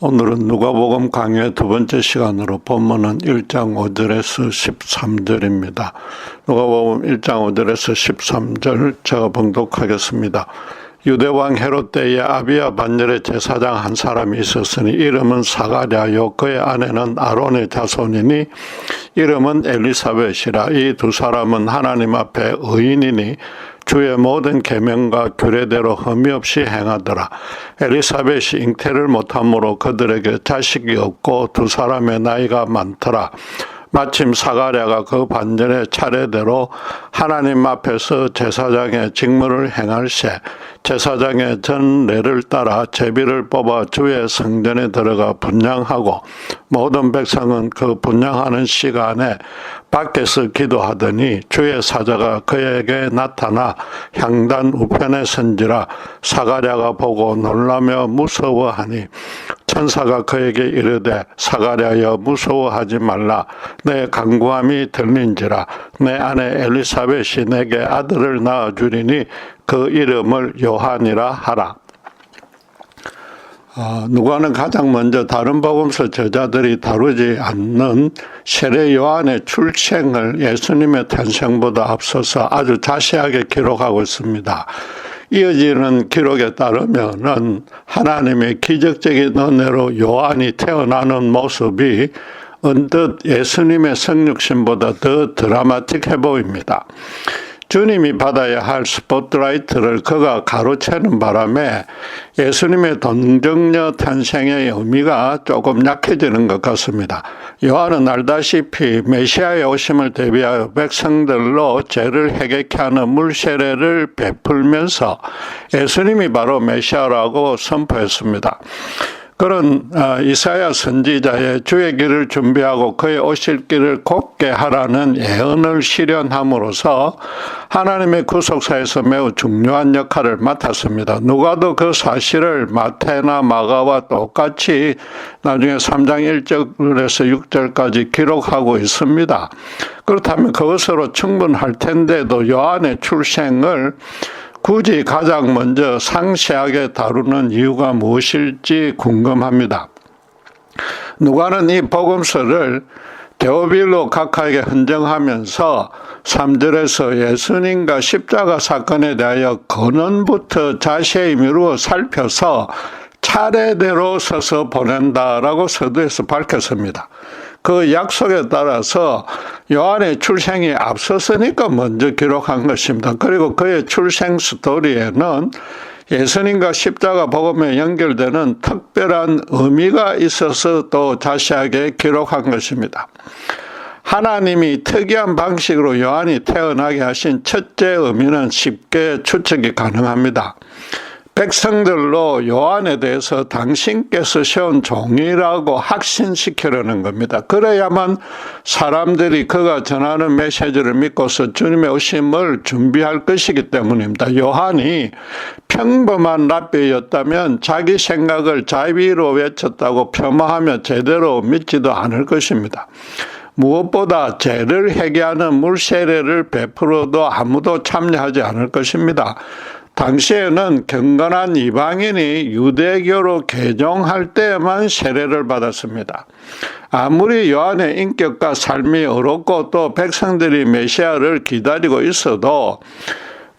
오늘은 누가복음 강의 두 번째 시간으로 본문은 1장 5절에서 13절입니다. 누가복음 1장 5절에서 13절 제가 봉독하겠습니다. 유대왕 헤롯 때에 아비야 반열의 제사장 한 사람이 있었으니 이름은 사가랴요 그의 아내는 아론의 자손이니 이름은 엘리사벳이라. 이 두 사람은 하나님 앞에 의인이니 주의 모든 계명과 규례대로 흠이 없이 행하더라. 엘리사벳이 잉태를 못함으로 그들에게 자식이 없고 두 사람의 나이가 많더라. 마침 사가랴가 그 반전의 차례대로 하나님 앞에서 제사장의 직무를 행할세 제사장의 전례를 따라 제비를 뽑아 주의 성전에 들어가 분향하고 모든 백성은 그 분향하는 시간에 밖에서 기도하더니 주의 사자가 그에게 나타나 향단 우편에 선지라. 사가랴가 보고 놀라며 무서워하니 천사가 그에게 이르되 사가랴여 무서워하지 말라. 내 간구함이 들린지라. 내 아내 엘리사벳이 내게 아들을 낳아주리니 그 이름을 요한이라 하라. 누가는 가장 먼저 다른 복음서 저자들이 다루지 않는 세례 요한의 출생을 예수님의 탄생보다 앞서서 아주 자세하게 기록하고 있습니다. 이어지는 기록에 따르면은 하나님의 기적적인 은혜로 요한이 태어나는 모습이 언뜻 예수님의 성육신보다 더 드라마틱해 보입니다. 주님이 받아야 할 스포트라이트를 그가 가로채는 바람에 예수님의 동정녀 탄생의 의미가 조금 약해지는 것 같습니다. 요한은 알다시피 메시아의 오심을 대비하여 백성들로 죄를 해결케 하는 물세례를 베풀면서 예수님이 바로 메시아라고 선포했습니다. 그런 이사야 선지자의 주의 길을 준비하고 그의 오실 길을 곱게 하라는 예언을 실현함으로써 하나님의 구속사에서 매우 중요한 역할을 맡았습니다. 누가도 그 사실을 마태나 마가와 똑같이 나중에 3장 1절에서 6절까지 기록하고 있습니다. 그렇다면 그것으로 충분할 텐데도 요한의 출생을 굳이 가장 먼저 상세하게 다루는 이유가 무엇일지 궁금합니다. 누가는 이 복음서를 데오빌로 각하에게 헌정하면서 3절에서 예수님과 십자가 사건에 대하여 근원부터 자세히 미루어 살펴서 차례대로 써서 보낸다라고 서두에서 밝혔습니다. 그 약속에 따라서 요한의 출생이 앞섰으니까 먼저 기록한 것입니다. 그리고 그의 출생 스토리에는 예수님과 십자가 복음에 연결되는 특별한 의미가 있어서 또 자세하게 기록한 것입니다. 하나님이 특이한 방식으로 요한이 태어나게 하신 첫째 의미는 쉽게 추측이 가능합니다. 백성들로 요한에 대해서 당신께서 세운 종이라고 확신시키려는 겁니다. 그래야만 사람들이 그가 전하는 메시지를 믿고서 주님의 오심을 준비할 것이기 때문입니다. 요한이 평범한 랍비였다면 자기 생각을 자비로 외쳤다고 폄하하며 제대로 믿지도 않을 것입니다. 무엇보다 죄를 회개하는 물세례를 베풀어도 아무도 참여하지 않을 것입니다. 당시에는 경건한 이방인이 유대교로 개종할 때만 세례를 받았습니다. 아무리 요한의 인격과 삶이 어렵고 또 백성들이 메시아를 기다리고 있어도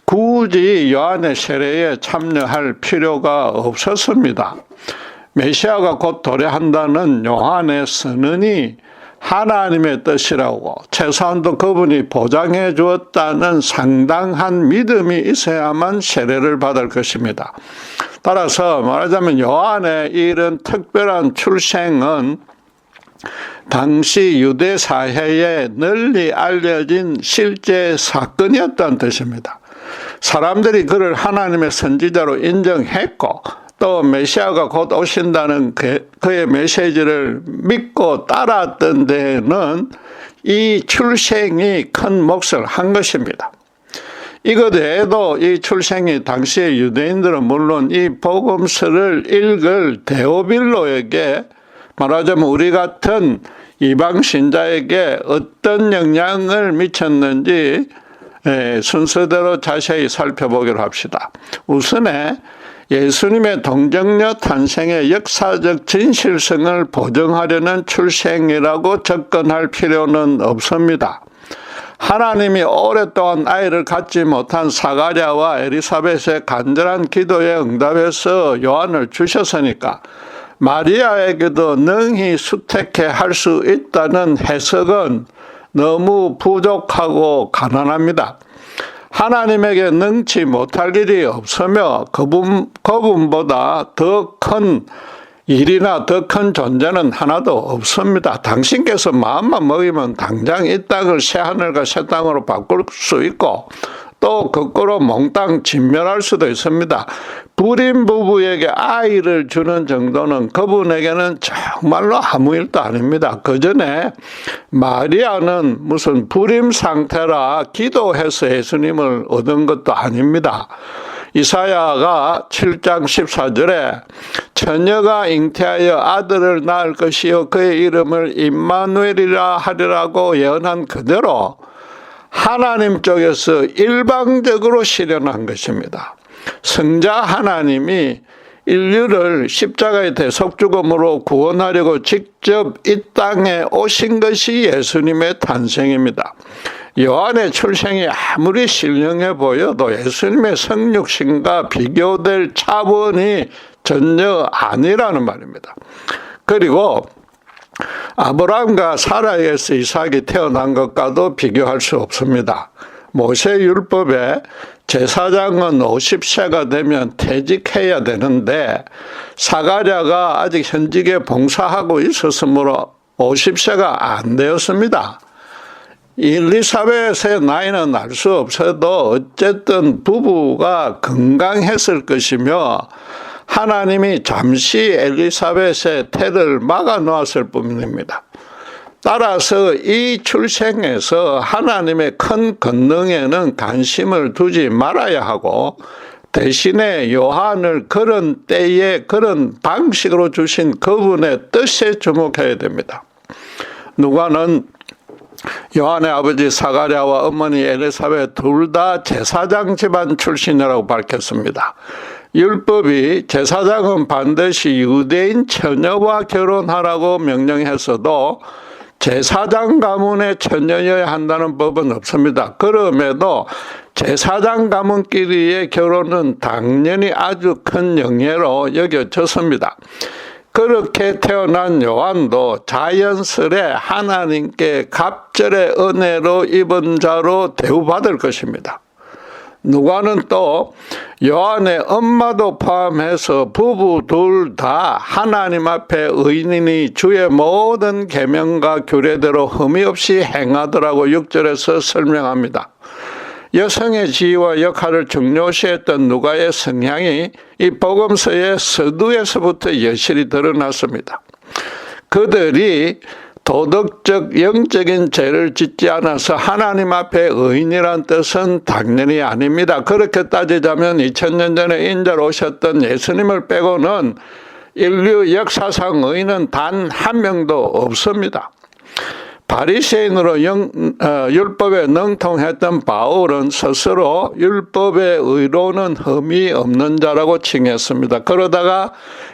굳이 요한의 세례에 참여할 필요가 없었습니다. 메시아가 곧 도래한다는 요한의 선언이 하나님의 뜻이라고 최소한도 그분이 보장해 주었다는 상당한 믿음이 있어야만 세례를 받을 것입니다. 따라서 말하자면 요한의 이런 특별한 출생은 당시 유대 사회에 널리 알려진 실제 사건이었다는 뜻입니다. 사람들이 그를 하나님의 선지자로 인정했고 또 메시아가 곧 오신다는 그의 메시지를 믿고 따랐던 데에는 이 출생이 큰 몫을 한 것입니다. 이것 외에도 이 출생이 당시의 유대인들은 물론 이 복음서를 읽을 데오빌로에게 말하자면 우리 같은 이방 신자에게 어떤 영향을 미쳤는지 순서대로 자세히 살펴보기로 합시다. 우선에 예수님의 동정녀 탄생의 역사적 진실성을 보증하려는 출생이라고 접근할 필요는 없습니다. 하나님이 오랫동안 아이를 갖지 못한 사가랴와 엘리사벳의 간절한 기도에 응답해서 요한을 주셨으니까 마리아에게도 능히 수택해 할 수 있다는 해석은 너무 부족하고 가난합니다. 하나님에게 능치 못할 일이 없으며 그분보다 더 큰 일이나 더 큰 존재는 하나도 없습니다. 당신께서 마음만 먹이면 당장 이 땅을 새하늘과 새 땅으로 바꿀 수 있고 또 거꾸로 몽땅 진멸할 수도 있습니다. 불임 부부에게 아이를 주는 정도는 그분에게는 정말로 아무 일도 아닙니다. 그 전에 마리아는 무슨 불임 상태라 기도해서 예수님을 얻은 것도 아닙니다. 이사야가 7장 14절에 처녀가 잉태하여 아들을 낳을 것이요 그의 이름을 임마누엘이라 하리라고 예언한 그대로 하나님 쪽에서 일방적으로 실현한 것입니다. 성자 하나님이 인류를 십자가의 대속죽음으로 구원하려고 직접 이 땅에 오신 것이 예수님의 탄생입니다. 요한의 출생이 아무리 신령해 보여도 예수님의 성육신과 비교될 차원이 전혀 아니라는 말입니다. 그리고 아브라함과 사라에게서 이삭이 태어난 것과도 비교할 수 없습니다. 모세율법에 제사장은 50세가 되면 퇴직해야 되는데 사가랴가 아직 현직에 봉사하고 있었으므로 50세가 안 되었습니다. 엘리사벳의 나이는 알 수 없어도 어쨌든 부부가 건강했을 것이며 하나님이 잠시 엘리사벳의 태를 막아 놓았을 뿐입니다. 따라서 이 출생에서 하나님의 큰 권능에는 관심을 두지 말아야 하고 대신에 요한을 그런 때에 그런 방식으로 주신 그분의 뜻에 주목해야 됩니다. 누가는 요한의 아버지 사가랴와 어머니 엘리사벳 둘 다 제사장 집안 출신이라고 밝혔습니다. 율법이 제사장은 반드시 유대인 처녀와 결혼하라고 명령했어도 제사장 가문의 처녀여야 한다는 법은 없습니다. 그럼에도 제사장 가문끼리의 결혼은 당연히 아주 큰 영예로 여겨졌습니다. 그렇게 태어난 요한도 자연스레 하나님께 갑절의 은혜로 입은 자로 대우받을 것입니다. 누가는 또 요한의 엄마도 포함해서 부부 둘 다 하나님 앞에 의인이니 주의 모든 계명과 규례대로 흠이 없이 행하더라고 6절에서 설명합니다. 여성의 지위와 역할을 중요시했던 누가의 성향이 이 복음서의 서두에서부터 여실히 드러났습니다. 그들이 도덕적 영적인 죄를 짓지 않아서 하나님 앞에 의인이란 뜻은 당연히 아닙니다. 그렇게 따지자면 2000년 전에 인자로 오셨던 예수님을 빼고는 인류 역사상 의인은 단 한 명도 없습니다. 바리새인으로 율법에 능통했던 바울은 스스로 율법의 의로는 흠이 없는 자라고 칭했습니다. 그러다가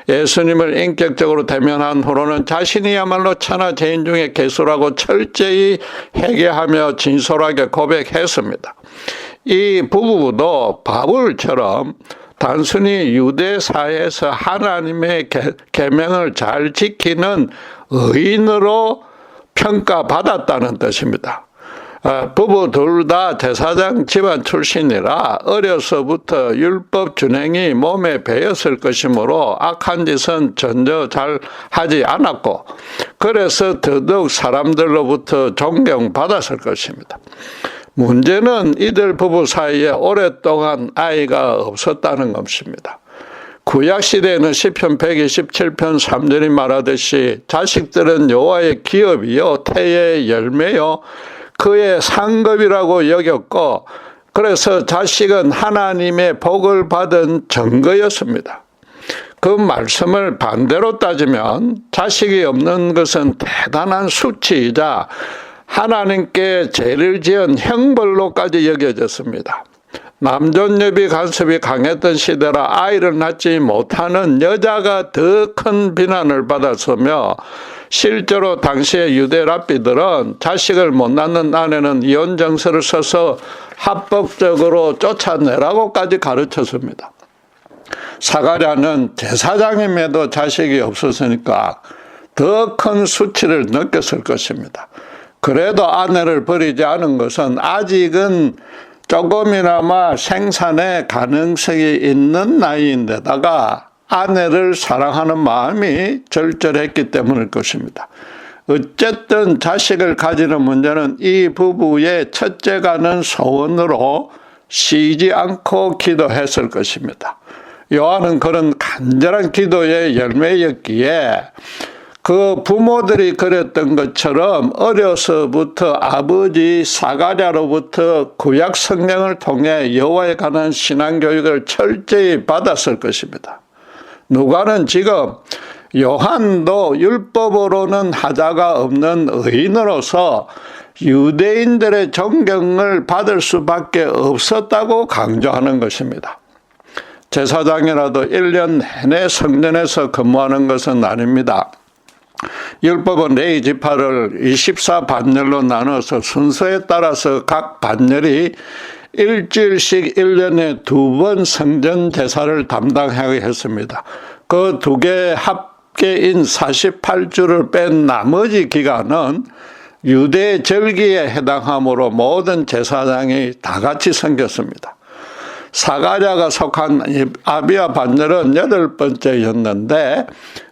예수님을 인격적으로 대면한 후로는 자신이야말로 천하죄인 중에 괴수라고 철저히 회개하며 진솔하게 고백했습니다. 이 부부도 바울처럼 단순히 유대 사회에서 하나님의 계명을 잘 지키는 의인으로 평가받았다는 뜻입니다. 부부 둘 다 제사장 집안 출신이라 어려서부터 율법 준행이 몸에 배었을 것이므로 악한 짓은 전혀 잘 하지 않았고 그래서 더더욱 사람들로부터 존경받았을 것입니다. 문제는 이들 부부 사이에 오랫동안 아이가 없었다는 것입니다. 구약시대에는 시편 127편 3절이 말하듯이 자식들은 여호와의 기업이요 태의 열매요 그의 상급이라고 여겼고 그래서 자식은 하나님의 복을 받은 증거였습니다. 그 말씀을 반대로 따지면 자식이 없는 것은 대단한 수치이자 하나님께 죄를 지은 형벌로까지 여겨졌습니다. 남존여비 간섭이 강했던 시대라 아이를 낳지 못하는 여자가 더 큰 비난을 받았으며, 실제로 당시의 유대 랍비들은 자식을 못 낳는 아내는 이혼 정서를 써서 합법적으로 쫓아내라고까지 가르쳤습니다. 사가랴는 제사장임에도 자식이 없었으니까 더 큰 수치를 느꼈을 것입니다. 그래도 아내를 버리지 않은 것은 아직은 조금이나마 생산의 가능성이 있는 나이인데다가 아내를 사랑하는 마음이 절절했기 때문일 것입니다. 어쨌든 자식을 가지는 문제는 이 부부의 첫째가는 소원으로 쉬지 않고 기도했을 것입니다. 요한은 그런 간절한 기도의 열매였기에 그 부모들이 그랬던 것처럼 어려서부터 아버지 사가랴로부터 구약 성경을 통해 여호와에 관한 신앙교육을 철저히 받았을 것입니다. 누가는 지금 요한도 율법으로는 하자가 없는 의인으로서 유대인들의 존경을 받을 수밖에 없었다고 강조하는 것입니다. 제사장이라도 1년 내내 성전에서 근무하는 것은 아닙니다. 율법은 레위 지파를 24반열로 나눠서 순서에 따라서 각 반열이 일주일씩 1년에 2번 성전 제사를 담당하게 했습니다. 그 두 개의 합계인 48주를 뺀 나머지 기간은 유대 절기에 해당하므로 모든 제사장이 다 같이 섬겼습니다. 사가랴가 속한 아비야 반열은 8번째였는데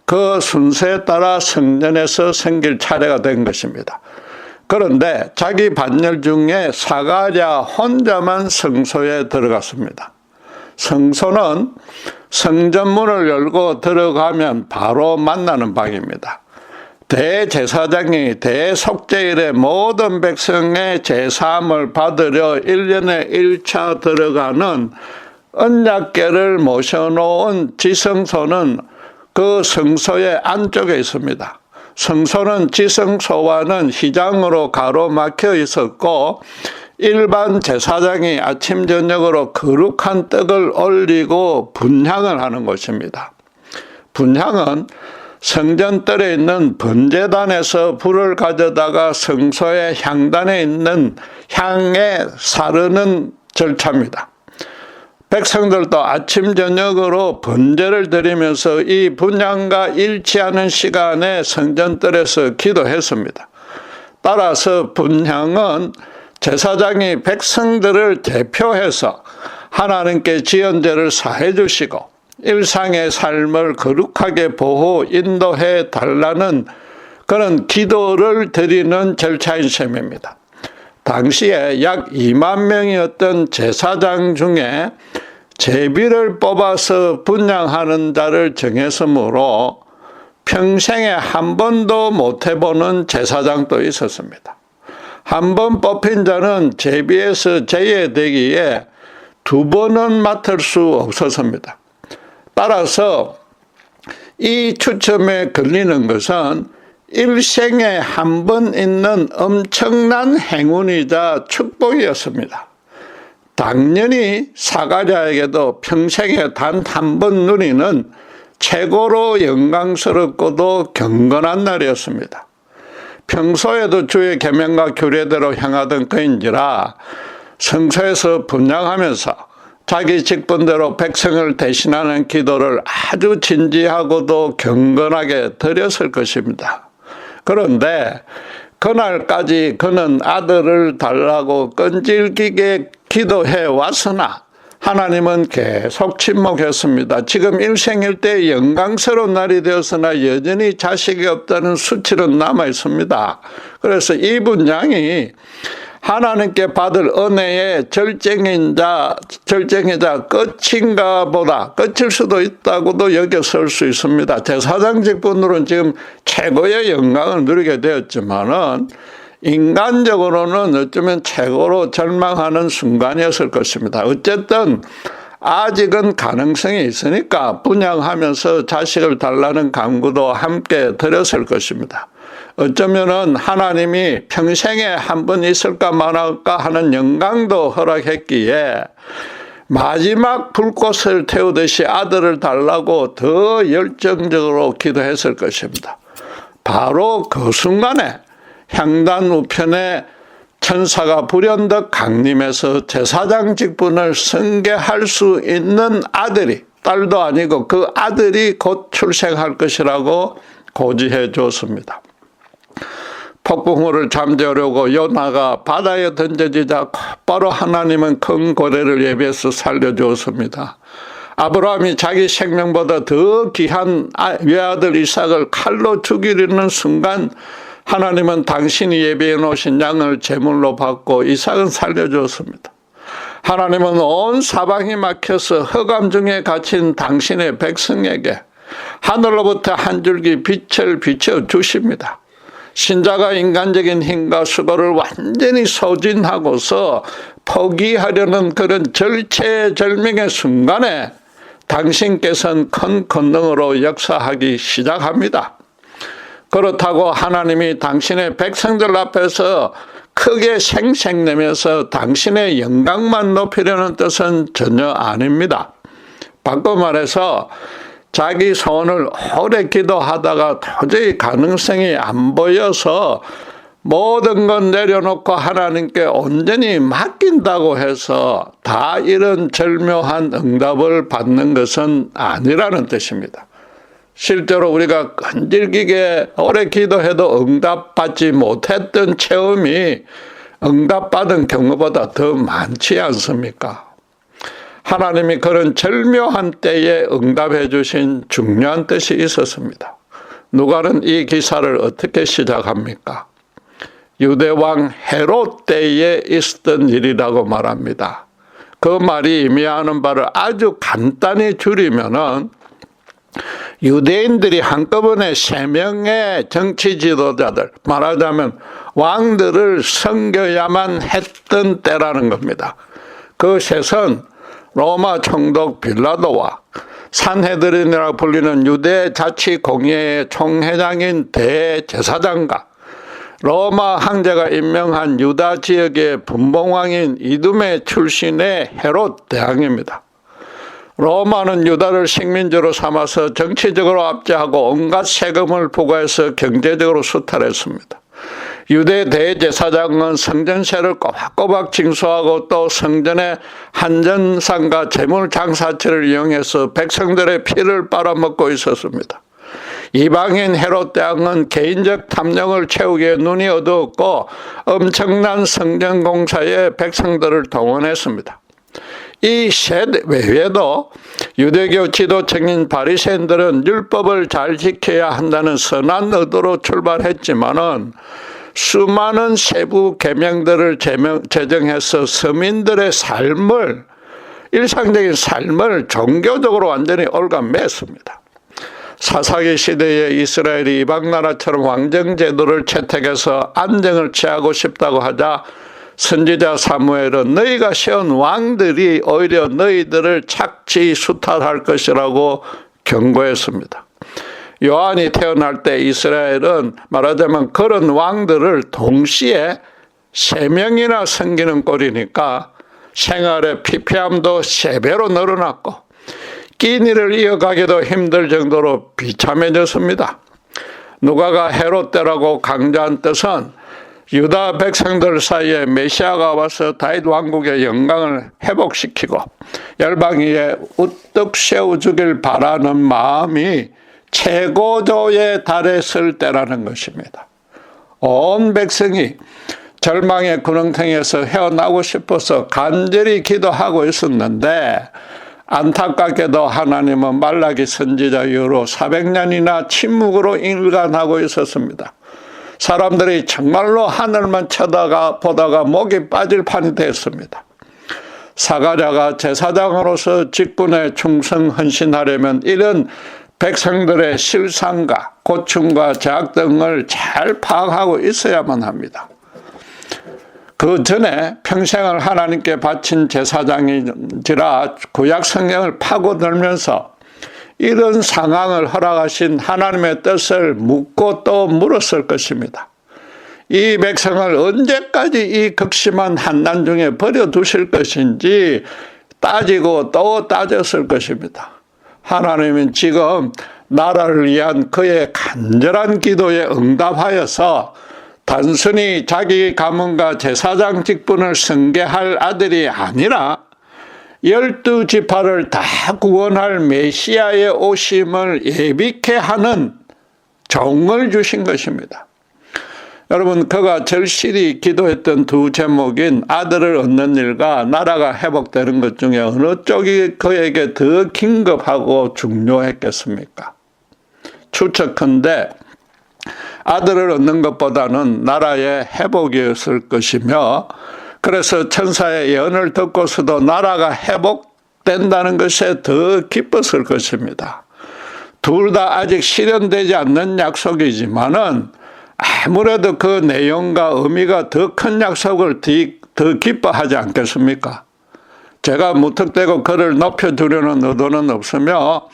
그 순서에 따라 성전에서 섬길 차례가 된 것입니다. 그런데 자기 반열 중에 사가랴 혼자만 성소에 들어갔습니다. 성소는 성전문을 열고 들어가면 바로 만나는 방입니다. 대제사장이 대속죄일에 모든 백성의 제사함을 받으려 1년에 1차 들어가는 언약궤를 모셔놓은 지성소는 그 성소의 안쪽에 있습니다. 성소는 지성소와는 휘장으로 가로막혀 있었고, 일반 제사장이 아침 저녁으로 거룩한 떡을 올리고 분향을 하는 곳입니다. 분향은 성전뜰에 있는 번제단에서 불을 가져다가 성소의 향단에 있는 향에 사르는 절차입니다. 백성들도 아침 저녁으로 번제를 드리면서 이 분향과 일치하는 시간에 성전뜰에서 기도했습니다. 따라서 분향은 제사장이 백성들을 대표해서 하나님께 지은 죄를 사해 주시고 일상의 삶을 거룩하게 보호 인도해 달라는 그런 기도를 드리는 절차인 셈입니다. 당시에 약 2만 명이었던 제사장 중에 제비를 뽑아서 분향하는 자를 정했으므로 평생에 한 번도 못 해보는 제사장도 있었습니다. 한 번 뽑힌 자는 제비에서 제외되기에 2번은 맡을 수 없었습니다. 따라서 이 추첨에 걸리는 것은 일생에 한 번 있는 엄청난 행운이자 축복이었습니다. 당연히 사가랴에게도 평생에 단 한 번 누리는 최고로 영광스럽고도 경건한 날이었습니다. 평소에도 주의 계명과 규례대로 행하던 그인지라 성소에서 분향하면서 자기 직분대로 백성을 대신하는 기도를 아주 진지하고도 경건하게 드렸을 것입니다. 그런데 그날까지 그는 아들을 달라고 끈질기게 기도해 왔으나 하나님은 계속 침묵했습니다. 지금 일생일대 영광스러운 날이 되었으나 여전히 자식이 없다는 수치는 남아 있습니다. 그래서 이 분향이 하나님께 받을 은혜의 절정이자 끝인가 보다 끝일 수도 있다고도 여겼을 수 있습니다. 제사장 직분으로는 지금 최고의 영광을 누리게 되었지만은 인간적으로는 어쩌면 최고로 절망하는 순간이었을 것입니다. 어쨌든 아직은 가능성이 있으니까 분향하면서 자식을 달라는 간구도 함께 드렸을 것입니다. 어쩌면은 하나님이 평생에 한 번 있을까 말할까 하는 영광도 허락했기에 마지막 불꽃을 태우듯이 아들을 달라고 더 열정적으로 기도했을 것입니다. 바로 그 순간에 향단 우편에 천사가 불현듯 강림해서 제사장 직분을 승계할 수 있는 아들이, 딸도 아니고 그 아들이 곧 출생할 것이라고 고지해 주었습니다. 폭풍우를 잠재우려고 요나가 바다에 던져지자 곧바로 하나님은 큰 고래를 예비해서 살려주었습니다. 아브라함이 자기 생명보다 더 귀한 외아들 이삭을 칼로 죽이려는 순간 하나님은 당신이 예비해 놓으신 양을 제물로 받고 이삭은 살려주었습니다. 하나님은 온 사방이 막혀서 흑암 중에 갇힌 당신의 백성에게 하늘로부터 한 줄기 빛을 비춰 주십니다. 신자가 인간적인 힘과 수고를 완전히 소진하고서 포기하려는 그런 절체절명의 순간에 당신께서는 큰 권능으로 역사하기 시작합니다. 그렇다고 하나님이 당신의 백성들 앞에서 크게 생색내면서 당신의 영광만 높이려는 뜻은 전혀 아닙니다. 바꿔 말해서 자기 소원을 오래 기도하다가 도저히 가능성이 안 보여서 모든 건 내려놓고 하나님께 온전히 맡긴다고 해서 다 이런 절묘한 응답을 받는 것은 아니라는 뜻입니다. 실제로 우리가 끈질기게 오래 기도해도 응답받지 못했던 체험이 응답받은 경우보다 더 많지 않습니까? 하나님이 그런 절묘한 때에 응답해 주신 중요한 뜻이 있었습니다. 누가는 이 기사를 어떻게 시작합니까? 유대왕 헤롯 때에 있었던 일이라고 말합니다. 그 말이 의미하는 바를 아주 간단히 줄이면은 유대인들이 한꺼번에 3명의 정치 지도자들, 말하자면 왕들을 섬겨야만 했던 때라는 겁니다. 그 셋은 로마 총독 빌라도와 산헤드린이라고 불리는 유대 자치공회의 총회장인 대제사장과 로마 황제가 임명한 유다 지역의 분봉왕인 이두메 출신의 헤롯 대왕입니다. 로마는 유다를 식민지로 삼아서 정치적으로 압제하고 온갖 세금을 부과해서 경제적으로 수탈했습니다. 유대 대제사장은 성전세를 꼬박꼬박 징수하고 또 성전의 한전상과 재물장사처를 이용해서 백성들의 피를 빨아먹고 있었습니다. 이방인 헤롯 대왕은 개인적 탐욕을 채우기 위해 눈이 어두웠고 엄청난 성전 공사에 백성들을 동원했습니다. 이 셋 외에도 유대교 지도층인 바리새인들은 율법을 잘 지켜야 한다는 선한 의도로 출발했지만은 수많은 세부 계명들을 제정해서 서민들의 삶을, 일상적인 삶을 종교적으로 완전히 올가맸습니다. 사사기 시대에 이스라엘이 이방 나라처럼 왕정 제도를 채택해서 안정을 취하고 싶다고 하자 선지자 사무엘은 너희가 세운 왕들이 오히려 너희들을 착취 수탈할 것이라고 경고했습니다. 요한이 태어날 때 이스라엘은 말하자면 그런 왕들을 동시에 3명이나 섬기는 꼴이니까 생활의 피폐함도 3배로 늘어났고 끼니를 이어가기도 힘들 정도로 비참해졌습니다. 누가가 헤롯 때라고 강조한 뜻은 유다 백성들 사이에 메시아가 와서 다윗 왕국의 영광을 회복시키고 열방 위에 우뚝 세워주길 바라는 마음이 최고조에 달했을 때라는 것입니다. 온 백성이 절망의 구렁텅이에서 헤어나고 싶어서 간절히 기도하고 있었는데 안타깝게도 하나님은 말라기 선지자 이후로 400년이나 침묵으로 일관하고 있었습니다. 사람들이 정말로 하늘만 쳐다보다가 목이 빠질 판이 됐습니다. 사가랴가 제사장으로서 직분에 충성 헌신하려면 이런 백성들의 실상과 고충과 죄악 등을 잘 파악하고 있어야만 합니다. 그 전에 평생을 하나님께 바친 제사장인지라 구약 성경을 파고들면서 이런 상황을 허락하신 하나님의 뜻을 묻고 또 물었을 것입니다. 이 백성을 언제까지 이 극심한 환난 중에 버려두실 것인지 따지고 또 따졌을 것입니다. 하나님은 지금 나라를 위한 그의 간절한 기도에 응답하여서 단순히 자기 가문과 제사장 직분을 승계할 아들이 아니라 12지파를 다 구원할 메시아의 오심을 예비케 하는 종을 주신 것입니다. 여러분, 그가 절실히 기도했던 두 제목인 아들을 얻는 일과 나라가 회복되는 것 중에 어느 쪽이 그에게 더 긴급하고 중요했겠습니까? 추측컨대 아들을 얻는 것보다는 나라의 회복이었을 것이며, 그래서 천사의 예언을 듣고서도 나라가 회복된다는 것에 더 기뻤을 것입니다. 둘 다 아직 실현되지 않는 약속이지만은 아무래도 그 내용과 의미가 더 큰 약속을 더 기뻐하지 않겠습니까? 제가 무턱대고 그를 높여주려는 의도는 없으며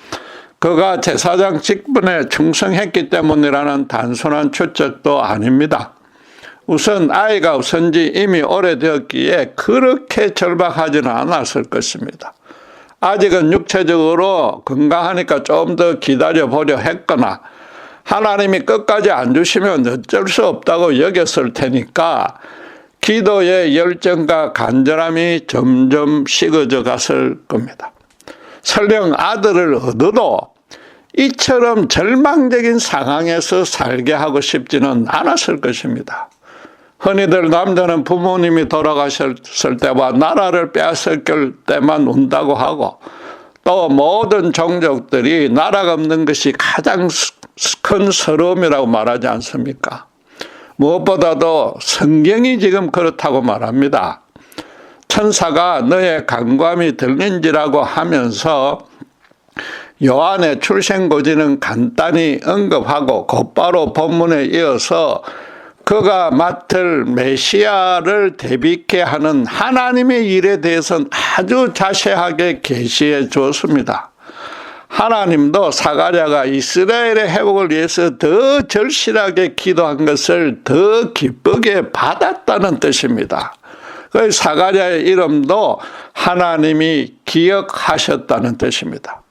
그가 제사장 직분에 충성했기 때문이라는 단순한 추측도 아닙니다. 우선 아이가 없은지 이미 오래되었기에 그렇게 절박하지는 않았을 것입니다. 아직은 육체적으로 건강하니까 좀 더 기다려보려 했거나 하나님이 끝까지 안 주시면 어쩔 수 없다고 여겼을 테니까 기도의 열정과 간절함이 점점 식어져 갔을 겁니다. 설령 아들을 얻어도 이처럼 절망적인 상황에서 살게 하고 싶지는 않았을 것입니다. 흔히들 남자는 부모님이 돌아가셨을 때와 나라를 빼앗을 때만 운다고 하고, 또 모든 종족들이 나라가 없는 것이 가장 큰 서러움이라고 말하지 않습니까? 무엇보다도 성경이 지금 그렇다고 말합니다. 천사가 너의 간구함이 들린지라고 하면서 요한의 출생고지는 간단히 언급하고 곧바로 본문에 이어서 그가 맡을 메시아를 대비케 하는 하나님의 일에 대해서는 아주 자세하게 계시해 주었습니다. 하나님도 사가랴가 이스라엘의 회복을 위해서 더 절실하게 기도한 것을 더 기쁘게 받았다는 뜻입니다. 그 사가랴의 이름도 하나님이 기억하셨다는 뜻입니다.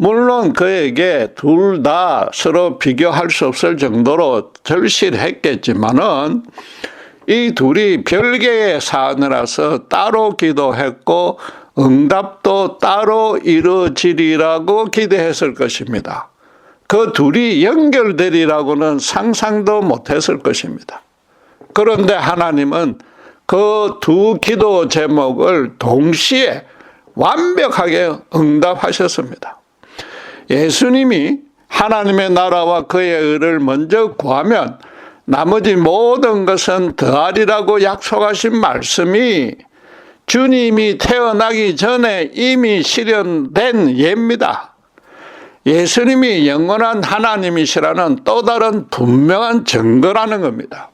물론 그에게 둘 다 서로 비교할 수 없을 정도로 절실했겠지만은 이 둘이 별개의 사안이라서 따로 기도했고 응답도 따로 이루어지리라고 기대했을 것입니다. 그 둘이 연결되리라고는 상상도 못했을 것입니다. 그런데 하나님은 그 두 기도 제목을 동시에 완벽하게 응답하셨습니다. 예수님이 하나님의 나라와 그의 의를 먼저 구하면 나머지 모든 것은 더하리라고 약속하신 말씀이 주님이 태어나기 전에 이미 실현된 예입니다. 예수님이 영원한 하나님이시라는 또 다른 분명한 증거라는 겁니다.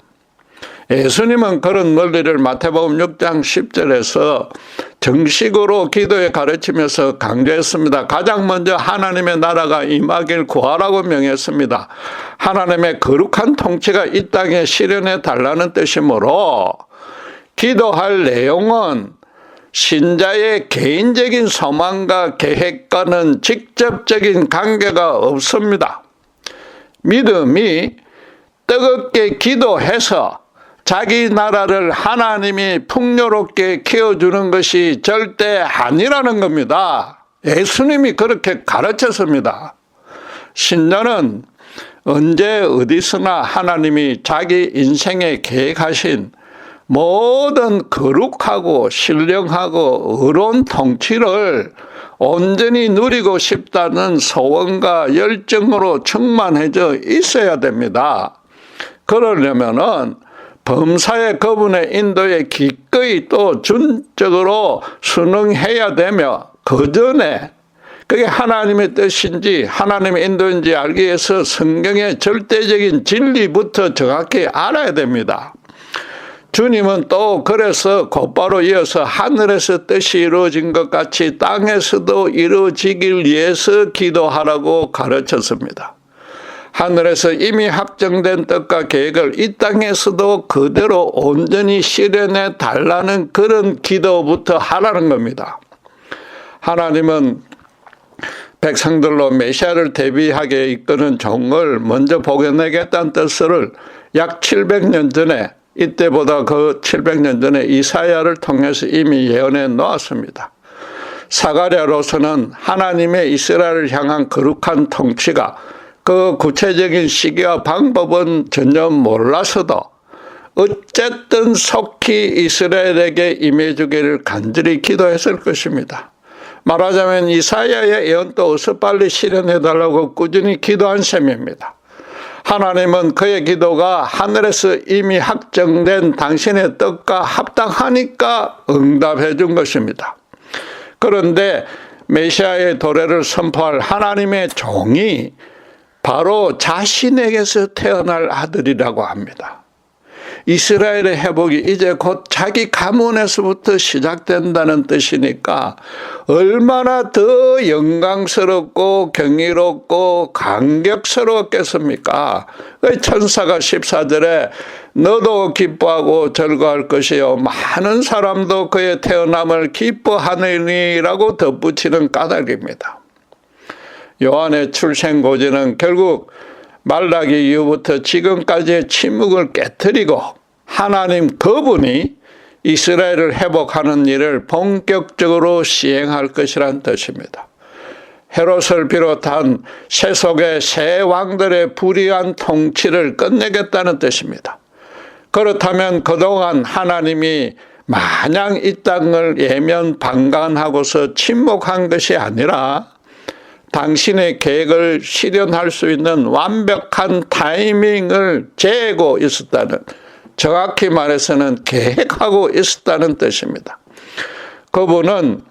예수님은 그런 논리를 마태복음 6장 10절에서 정식으로 기도에 가르치면서 강조했습니다. 가장 먼저 하나님의 나라가 임하길 구하라고 명했습니다. 하나님의 거룩한 통치가 이 땅에 실현해 달라는 뜻이므로 기도할 내용은 신자의 개인적인 소망과 계획과는 직접적인 관계가 없습니다. 믿음이 뜨겁게 기도해서 자기 나라를 하나님이 풍요롭게 키워주는 것이 절대 아니라는 겁니다. 예수님이 그렇게 가르쳤습니다. 신자는 언제 어디서나 하나님이 자기 인생에 계획하신 모든 거룩하고 신령하고 의로운 통치를 온전히 누리고 싶다는 소원과 열정으로 충만해져 있어야 됩니다. 그러려면은 범사의 그분의 인도에 기꺼이 또 준적으로 순응해야 되며, 그 전에 그게 하나님의 뜻인지 하나님의 인도인지 알기 위해서 성경의 절대적인 진리부터 정확히 알아야 됩니다. 주님은 또 그래서 곧바로 이어서 하늘에서 뜻이 이루어진 것 같이 땅에서도 이루어지길 위해서 기도하라고 가르쳤습니다. 하늘에서 이미 확정된 뜻과 계획을 이 땅에서도 그대로 온전히 실현해 달라는 그런 기도부터 하라는 겁니다. 하나님은 백성들로 메시아를 대비하게 이끄는 종을 먼저 보내겠다는 뜻을 약 700년 전에, 이때보다 그 700년 전에 이사야를 통해서 이미 예언해 놓았습니다. 사가랴로서는 하나님의 이스라엘을 향한 거룩한 통치가 그 구체적인 시기와 방법은 전혀 몰라서도 어쨌든 속히 이스라엘에게 임해주기를 간절히 기도했을 것입니다. 말하자면 이사야의 예언도 어서 빨리 실현해달라고 꾸준히 기도한 셈입니다. 하나님은 그의 기도가 하늘에서 이미 확정된 당신의 뜻과 합당하니까 응답해 준 것입니다. 그런데 메시아의 도래를 선포할 하나님의 종이 바로 자신에게서 태어날 아들이라고 합니다. 이스라엘의 회복이 이제 곧 자기 가문에서부터 시작된다는 뜻이니까 얼마나 더 영광스럽고 경이롭고 감격스러웠겠습니까? 천사가 14절에 너도 기뻐하고 즐거워할 것이요 많은 사람도 그의 태어남을 기뻐하느니라고 덧붙이는 까닭입니다. 요한의 출생고지는 결국 말라기 이후부터 지금까지의 침묵을 깨뜨리고 하나님 그분이 이스라엘을 회복하는 일을 본격적으로 시행할 것이란 뜻입니다. 헤롯을 비롯한 세속의 새 왕들의 불의한 통치를 끝내겠다는 뜻입니다. 그렇다면 그동안 하나님이 마냥 이 땅을 예면방관하고서 침묵한 것이 아니라 당신의 계획을 실현할 수 있는 완벽한 타이밍을 재고 있었다는, 정확히 말해서는 계획하고 있었다는 뜻입니다. 그분은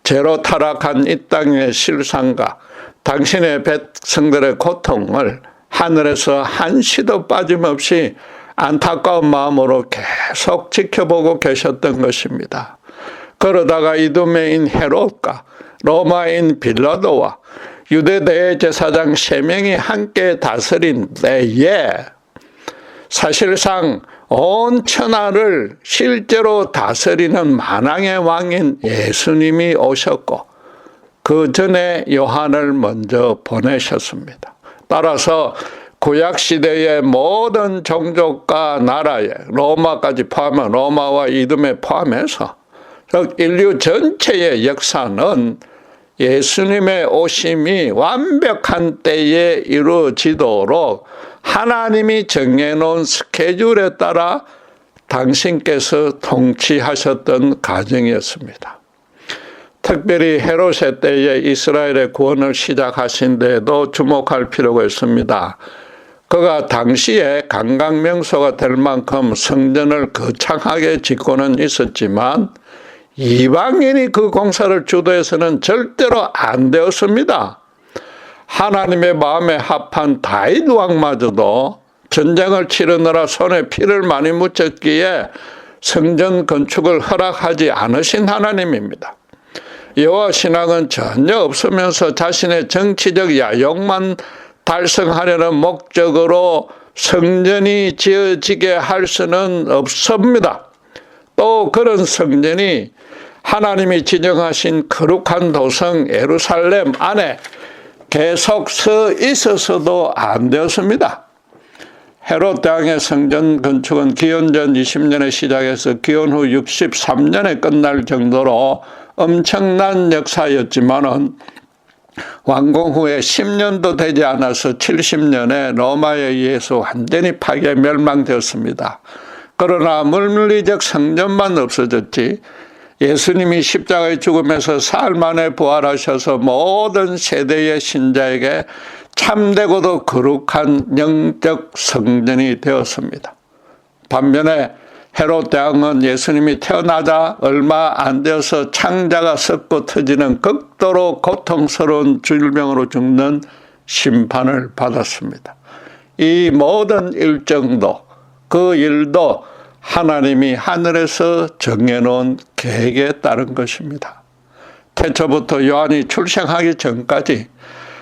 죄로 타락한 이 땅의 실상과 당신의 백성들의 고통을 하늘에서 한시도 빠짐없이 안타까운 마음으로 계속 지켜보고 계셨던 것입니다. 그러다가 이두메인 헤롯과 로마인 빌라도와 유대 대제사장 3명이 함께 다스린 때에 사실상 온 천하를 실제로 다스리는 만왕의 왕인 예수님이 오셨고 그 전에 요한을 먼저 보내셨습니다. 따라서 구약시대의 모든 종족과 나라에 로마까지 포함한 로마와 이두메 포함해서 즉 인류 전체의 역사는 예수님의 오심이 완벽한 때에 이루어지도록 하나님이 정해놓은 스케줄에 따라 당신께서 통치하셨던 과정이었습니다. 특별히 헤롯의 때에 이스라엘의 구원을 시작하신 데에도 주목할 필요가 있습니다. 그가 당시에 관광명소가 될 만큼 성전을 거창하게 짓고는 있었지만 이방인이 그 공사를 주도해서는 절대로 안 되었습니다. 하나님의 마음에 합한 다윗 왕마저도 전쟁을 치르느라 손에 피를 많이 묻혔기에 성전 건축을 허락하지 않으신 하나님입니다. 여호와 신앙은 전혀 없으면서 자신의 정치적 야욕만 달성하려는 목적으로 성전이 지어지게 할 수는 없습니다. 또 그런 성전이 하나님이 지정하신 거룩한 도성 예루살렘 안에 계속 서 있어서도 안 되었습니다. 헤롯 대왕의 성전 건축은 기원전 20년에 시작해서 기원 후 63년에 끝날 정도로 엄청난 역사였지만은 완공 후에 10년도 되지 않아서 70년에 로마에 의해서 완전히 파괴 멸망되었습니다. 그러나 물리적 성전만 없어졌지 예수님이 십자가의 죽음에서 사흘 만에 부활하셔서 모든 세대의 신자에게 참되고도 거룩한 영적 성전이 되었습니다. 반면에 헤롯 대왕은 예수님이 태어나자 얼마 안 되어서 창자가 썩고 터지는 극도로 고통스러운 질병으로 죽는 심판을 받았습니다. 이 모든 일정도 그 일도 하나님이 하늘에서 정해놓은 계획에 따른 것입니다. 태초부터 요한이 출생하기 전까지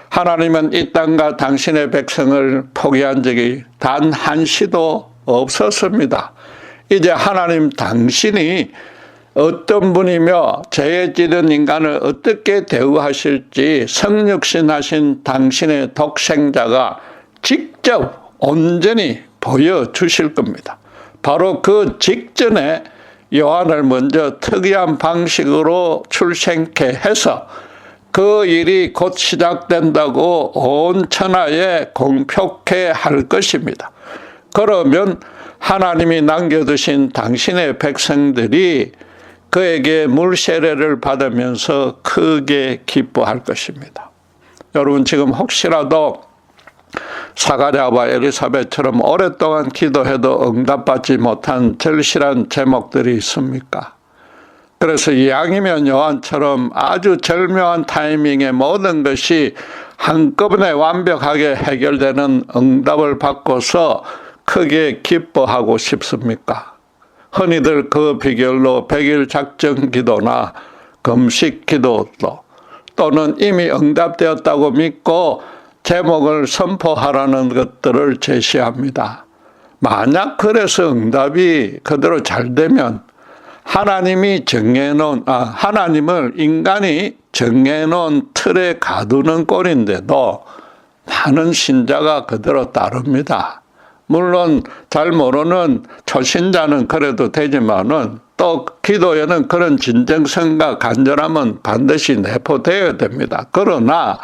하나님은 이 땅과 당신의 백성을 포기한 적이 단 한시도 없었습니다. 이제 하나님 당신이 어떤 분이며 죄에 찌든 인간을 어떻게 대우하실지 성육신하신 당신의 독생자가 직접 온전히 보여주실 겁니다. 바로 그 직전에 요한을 먼저 특이한 방식으로 출생케 해서 그 일이 곧 시작된다고 온 천하에 공표케 할 것입니다. 그러면 하나님이 남겨두신 당신의 백성들이 그에게 물세례를 받으면서 크게 기뻐할 것입니다. 여러분 지금 혹시라도 사가랴와 엘리사벳처럼 오랫동안 기도해도 응답받지 못한 절실한 제목들이 있습니까? 그래서 이왕이면 요한처럼 아주 절묘한 타이밍에 모든 것이 한꺼번에 완벽하게 해결되는 응답을 받고서 크게 기뻐하고 싶습니까? 흔히들 그 비결로 100일 작정 기도나 금식 기도도 또는 이미 응답되었다고 믿고 제목을 선포하라는 것들을 제시합니다. 만약 그래서 응답이 그대로 잘 되면 하나님을 인간이 정해놓은 틀에 가두는 꼴인데도 많은 신자가 그대로 따릅니다. 물론 잘 모르는 초신자는 그래도 되지만은 또 기도에는 그런 진정성과 간절함은 반드시 내포되어야 됩니다. 그러나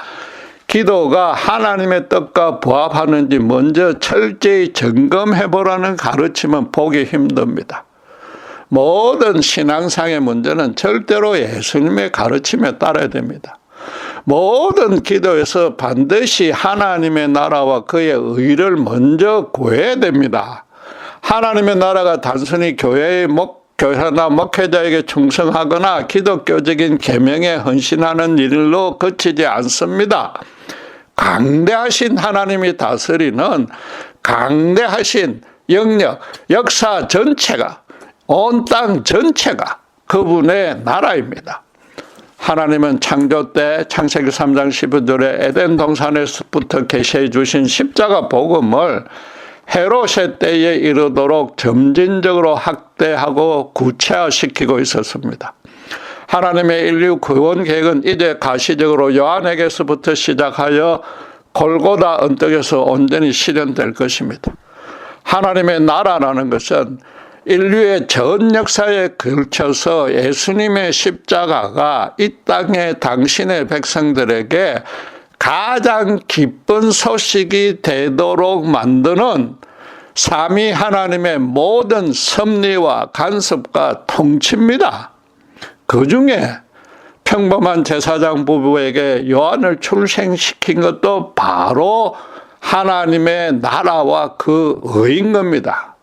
기도가 하나님의 뜻과 부합하는지 먼저 철저히 점검해보라는 가르침은 보기 힘듭니다. 모든 신앙상의 문제는 절대로 예수님의 가르침에 따라야 됩니다. 모든 기도에서 반드시 하나님의 나라와 그의 의를 먼저 구해야 됩니다. 하나님의 나라가 단순히 교회나 목회자에게 충성하거나 기독교적인 계명에 헌신하는 일로 그치지 않습니다. 강대하신 하나님이 다스리는 강대하신 영역, 역사 전체가, 온 땅 전체가 그분의 나라입니다. 하나님은 창조 때 창세기 3장 15절에 에덴 동산에서부터 계시해 주신 십자가 복음을 헤롯의 때에 이르도록 점진적으로 확대하고 구체화시키고 있었습니다. 하나님의 인류 구원 계획은 이제 가시적으로 요한에게서부터 시작하여 골고다 언덕에서 온전히 실현될 것입니다. 하나님의 나라라는 것은 인류의 전 역사에 걸쳐서 예수님의 십자가가 이 땅에 당신의 백성들에게 가장 기쁜 소식이 되도록 만드는 삼위 하나님의 모든 섭리와 간섭과 통치입니다. 그 중에 평범한 제사장 부부에게 요한을 출생시킨 것도 바로 하나님의 나라와 그 의인 겁니다.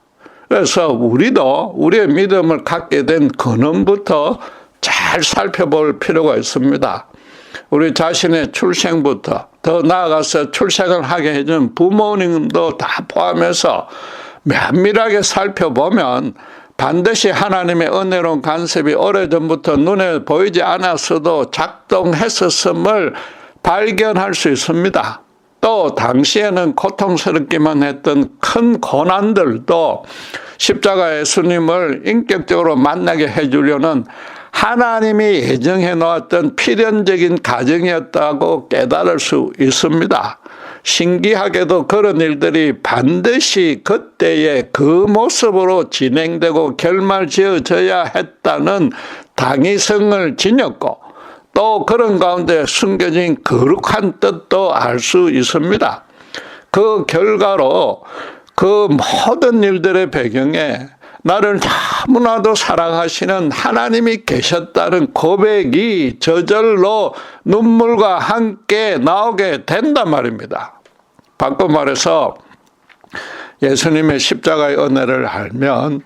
그래서 우리도 우리의 믿음을 갖게 된 근원부터 잘 살펴볼 필요가 있습니다. 우리 자신의 출생부터 더 나아가서 출생을 하게 해준 부모님도 다 포함해서 면밀하게 살펴보면 반드시 하나님의 은혜로운 간섭이 오래전부터 눈에 보이지 않았어도 작동했었음을 발견할 수 있습니다. 또 당시에는 고통스럽기만 했던 큰 고난들도 십자가 예수님을 인격적으로 만나게 해주려는 하나님이 예정해 놓았던 필연적인 과정이었다고 깨달을 수 있습니다. 신기하게도 그런 일들이 반드시 그때의 그 모습으로 진행되고 결말지어져야 했다는 당위성을 지녔고 또 그런 가운데 숨겨진 거룩한 뜻도 알 수 있습니다. 그 결과로 그 모든 일들의 배경에 나를 너무나도 사랑하시는 하나님이 계셨다는 고백이 저절로 눈물과 함께 나오게 된단 말입니다. 바꿔 말해서 예수님의 십자가의 은혜를 알면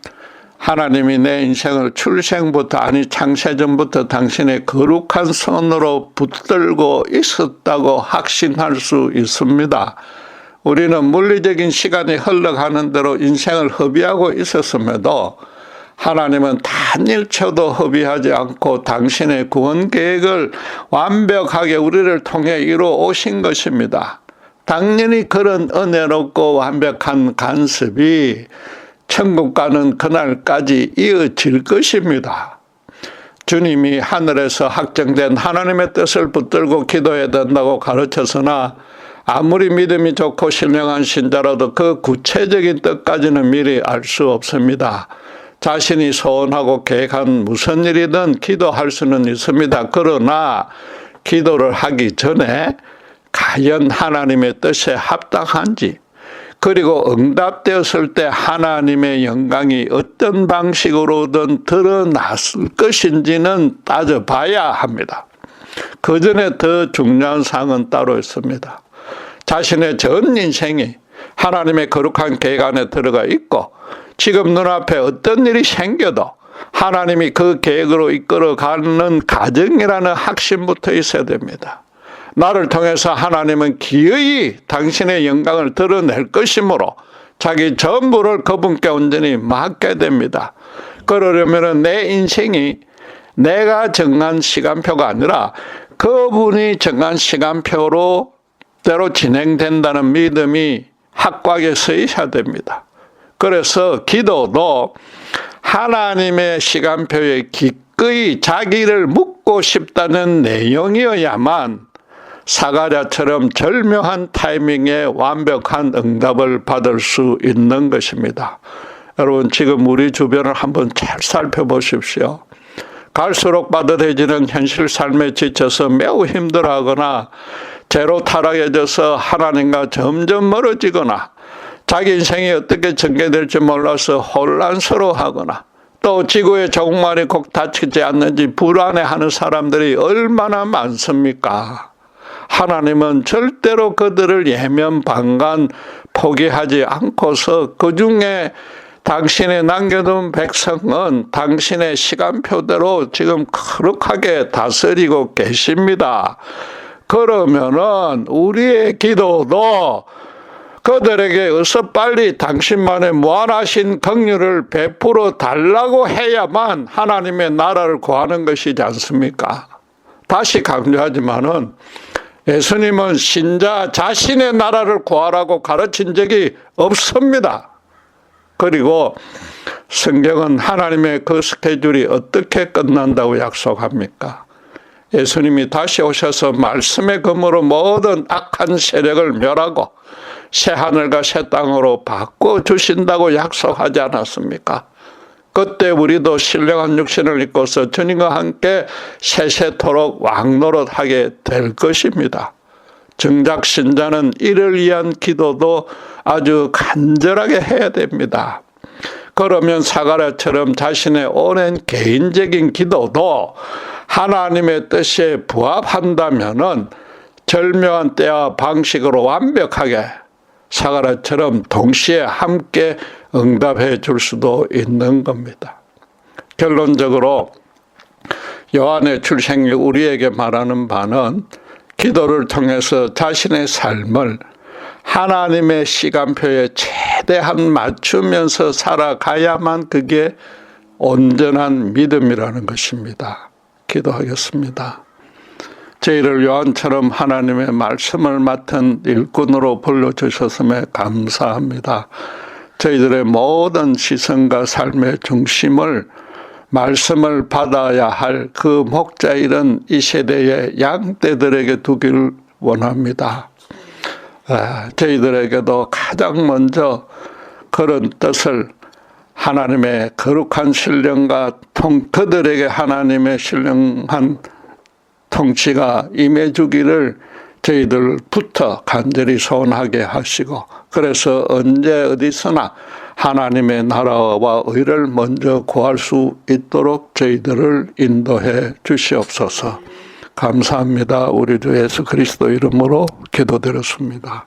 하나님이 내 인생을 출생부터 아니 창세전부터 당신의 거룩한 손으로 붙들고 있었다고 확신할 수 있습니다. 우리는 물리적인 시간이 흘러가는 대로 인생을 허비하고 있었음에도 하나님은 단 1초도 허비하지 않고 당신의 구원 계획을 완벽하게 우리를 통해 이루어 오신 것입니다. 당연히 그런 은혜롭고 완벽한 간섭이 천국 가는 그날까지 이어질 것입니다. 주님이 하늘에서 확정된 하나님의 뜻을 붙들고 기도해야 된다고 가르쳤으나 아무리 믿음이 좋고 신령한 신자라도 그 구체적인 뜻까지는 미리 알 수 없습니다. 자신이 소원하고 계획한 무슨 일이든 기도할 수는 있습니다. 그러나 기도를 하기 전에 과연 하나님의 뜻에 합당한지, 그리고 응답되었을 때 하나님의 영광이 어떤 방식으로든 드러났을 것인지는 따져봐야 합니다. 그 전에 더 중요한 사항은 따로 있습니다. 자신의 전 인생이 하나님의 거룩한 계획 안에 들어가 있고 지금 눈앞에 어떤 일이 생겨도 하나님이 그 계획으로 이끌어가는 가정이라는 확신부터 있어야 됩니다. 나를 통해서 하나님은 기어이 당신의 영광을 드러낼 것이므로 자기 전부를 그분께 온전히 맡게 됩니다. 그러려면 내 인생이 내가 정한 시간표가 아니라 그분이 정한 시간표로 대로 진행된다는 믿음이 확고하게 서 있어야 됩니다. 그래서 기도도 하나님의 시간표에 기꺼이 자기를 묻고 싶다는 내용이어야만 사가랴처럼 절묘한 타이밍에 완벽한 응답을 받을 수 있는 것입니다. 여러분, 지금 우리 주변을 한번 잘 살펴보십시오. 갈수록 빠듯해지는 현실 삶에 지쳐서 매우 힘들어하거나 죄로 타락해져서 하나님과 점점 멀어지거나 자기 인생이 어떻게 전개될지 몰라서 혼란스러워하거나 또 지구의 종말이 꼭 닥치지 않는지 불안해하는 사람들이 얼마나 많습니까? 하나님은 절대로 그들을 예면방간 포기하지 않고서 그 중에 당신의 남겨둔 백성은 당신의 시간표대로 지금 거룩하게 다스리고 계십니다. 그러면은 우리의 기도도 그들에게 어서 빨리 당신만의 무한하신 긍휼을 베풀어 달라고 해야만 하나님의 나라를 구하는 것이지 않습니까? 다시 강조하지만은 예수님은 신자 자신의 나라를 구하라고 가르친 적이 없습니다. 그리고 성경은 하나님의 그 스케줄이 어떻게 끝난다고 약속합니까? 예수님이 다시 오셔서 말씀의 검으로 모든 악한 세력을 멸하고 새하늘과 새 땅으로 바꿔주신다고 약속하지 않았습니까? 그때 우리도 신령한 육신을 입고서 주님과 함께 세세토록 왕노릇하게 될 것입니다. 정작 신자는 이를 위한 기도도 아주 간절하게 해야 됩니다. 그러면 사가랴처럼 자신의 오랜 개인적인 기도도 하나님의 뜻에 부합한다면은 절묘한 때와 방식으로 완벽하게 사가랴처럼 동시에 함께 응답해 줄 수도 있는 겁니다. 결론적으로 요한의 출생이 우리에게 말하는 바는 기도를 통해서 자신의 삶을 하나님의 시간표에 최대한 맞추면서 살아가야만 그게 온전한 믿음이라는 것입니다. 기도하겠습니다. 저희를 요한처럼 하나님의 말씀을 맡은 일꾼으로 불러주셨음에 감사합니다. 저희들의 모든 시선과 삶의 중심을 말씀을 받아야 할 그 목자일은 이 세대의 양떼들에게 두기를 원합니다. 저희들에게도 가장 먼저 그런 뜻을 하나님의 거룩한 신령과 그들에게 하나님의 신령한 통치가 임해주기를 저희들부터 간절히 소원하게 하시고, 그래서 언제 어디서나 하나님의 나라와 의를 먼저 구할 수 있도록 저희들을 인도해 주시옵소서. 감사합니다. 우리 주 예수 그리스도 이름으로 기도드렸습니다.